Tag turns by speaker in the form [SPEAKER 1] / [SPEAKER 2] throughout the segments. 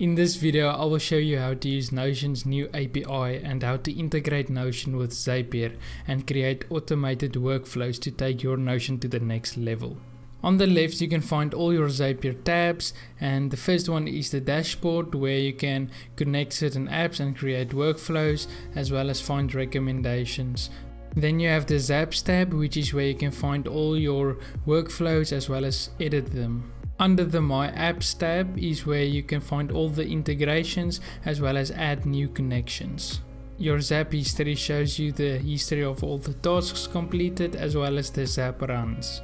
[SPEAKER 1] In this video, I will show you how to use Notion's new API and how to integrate Notion with Zapier and create automated workflows to take your Notion to the next level. On the left, you can find all your Zapier tabs, and the first one is the dashboard where you can connect certain apps and create workflows as well as find recommendations. Then you have the Zaps tab, which is where you can find all your workflows as well as edit them. Under the My Apps tab is where you can find all the integrations as well as add new connections. Your Zap history shows you the history of all the tasks completed as well as the Zap runs.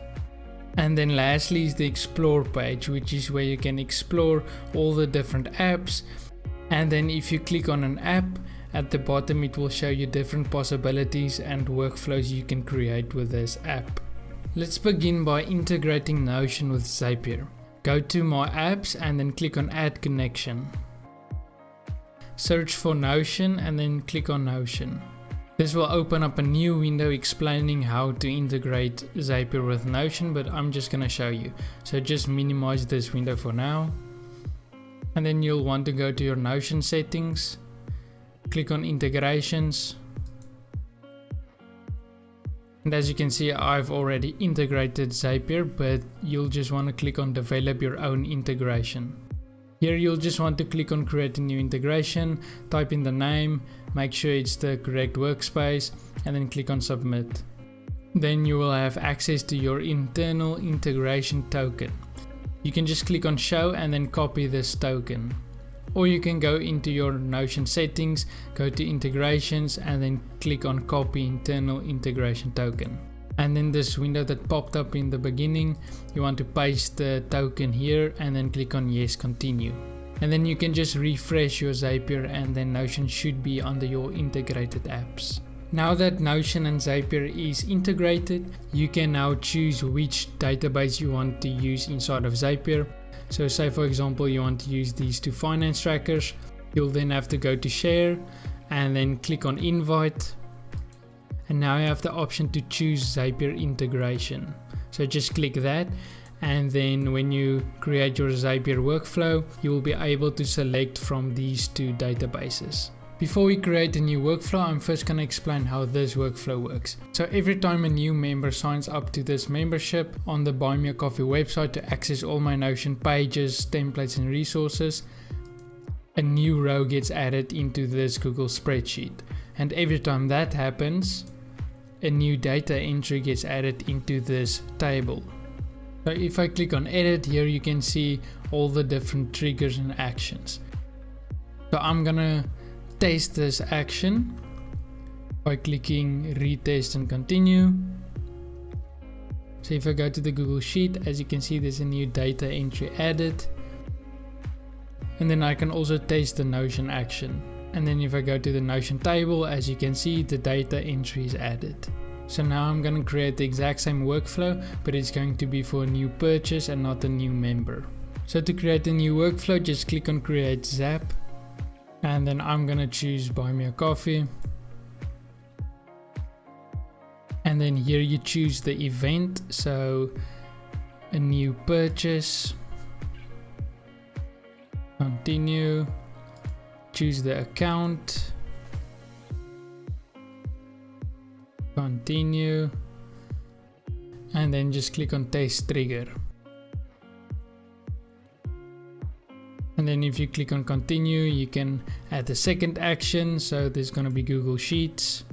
[SPEAKER 1] And then lastly is the Explore page, which is where you can explore all the different apps. And then if you click on an app, at the bottom it will show you different possibilities and workflows you can create with this app. Let's begin by integrating Notion with Zapier. Go to My Apps and then click on Add Connection. Search for Notion and then click on Notion. This will open up a new window explaining how to integrate Zapier with Notion, but I'm just going to show you. So just minimize this window for now. And then you'll want to go to your Notion settings. Click on Integrations. And as you can see, I've already integrated Zapier, but you'll just want to click on Develop your own integration. Here you'll just want to click on Create a new integration, type in the name, make sure it's the correct workspace, and then click on Submit. Then you will have access to your internal integration token. You can just click on Show and then copy this token. Or you can go into your Notion settings, go to integrations and then click on copy internal integration token. And then this window that popped up in the beginning, you want to paste the token here and then click on yes, continue. And then you can just refresh your Zapier and then Notion should be under your integrated apps. Now that Notion and Zapier is integrated, you can now choose which database you want to use inside of Zapier. So say for example you want to use these two finance trackers, you'll then have to go to share and then click on invite, and now you have the option to choose Zapier integration. So just click that, and then when you create your Zapier workflow, you will be able to select from these two databases. Before we create a new workflow, I'm first going to explain how this workflow works. So every time a new member signs up to this membership on the Buy Me a Coffee website to access all my Notion pages, templates and resources, a new row gets added into this Google spreadsheet. And every time that happens, a new data entry gets added into this table. So if I click on Edit, here you can see all the different triggers and actions. So I'm gonna test this action by clicking retest and continue. So if I go to the Google Sheet, as you can see there's a new data entry added, and then I can also test the Notion action. And then if I go to the Notion table, as you can see the data entry is added. So now I'm going to create the exact same workflow, but it's going to be for a new purchase and not a new member. So to create a new workflow, just click on Create Zap. And then I'm gonna choose Buy Me a Coffee. And then here you choose the event. So a new purchase. Continue. Choose the account. Continue. And then just click on Test Trigger. And then if you click on continue, you can add the second action. So there's going to be Google Sheets,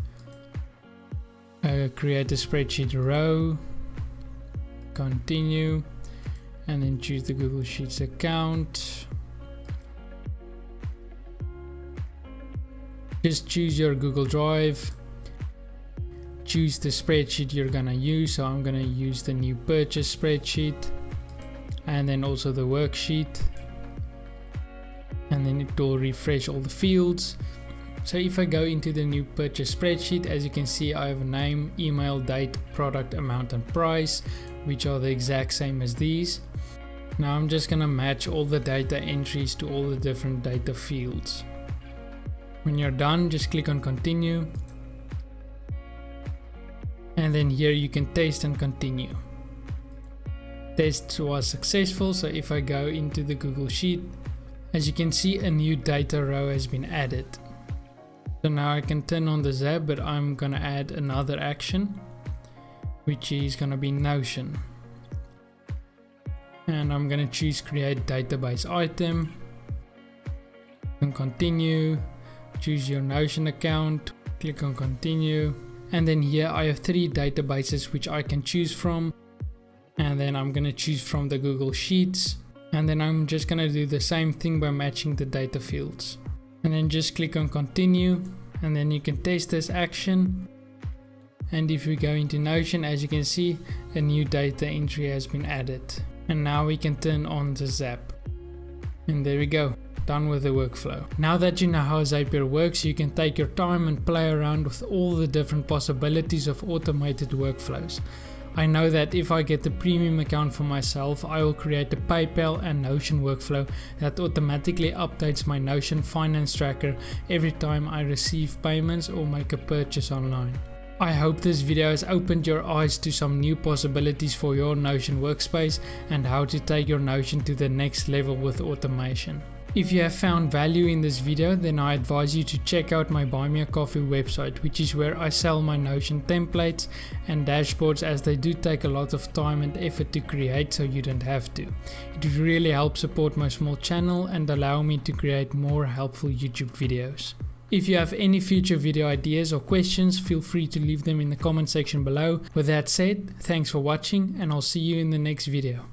[SPEAKER 1] create a spreadsheet row, continue, and then choose the Google Sheets account. Just choose your Google Drive, choose the spreadsheet you're going to use. So I'm going to use the new purchase spreadsheet and then also the worksheet. And then it will refresh all the fields. So if I go into the new purchase spreadsheet, as you can see I have a name, email, date, product, amount and price, which are the exact same as these. Now I'm just gonna match all the data entries to all the different data fields. When you're done, just click on continue. And then here you can test and continue. Test was successful, so if I go into the Google Sheet, As you can see, a new data row has been added. So now I can turn on the Zap, but I'm gonna add another action, which is gonna be Notion. And I'm gonna choose create database item. And continue, choose your Notion account, click on continue. And then here I have 3 databases which I can choose from. And then I'm gonna choose from the Google Sheets. And then I'm just gonna do the same thing by matching the data fields. And then just click on continue, and then you can test this action. And if we go into Notion, as you can see, a new data entry has been added. And now we can turn on the Zap. And there we go, done with the workflow. Now that you know how Zapier works, you can take your time and play around with all the different possibilities of automated workflows. I know that if I get the premium account for myself, I will create a PayPal and Notion workflow that automatically updates my Notion finance tracker every time I receive payments or make a purchase online. I hope this video has opened your eyes to some new possibilities for your Notion workspace and how to take your Notion to the next level with automation. If you have found value in this video, then I advise you to check out my Buy Me a Coffee website, which is where I sell my Notion templates and dashboards, as they do take a lot of time and effort to create, so you don't have to. It would really help support my small channel and allow me to create more helpful YouTube videos. If you have any future video ideas or questions, feel free to leave them in the comment section below. With that said, thanks for watching, and I'll see you in the next video.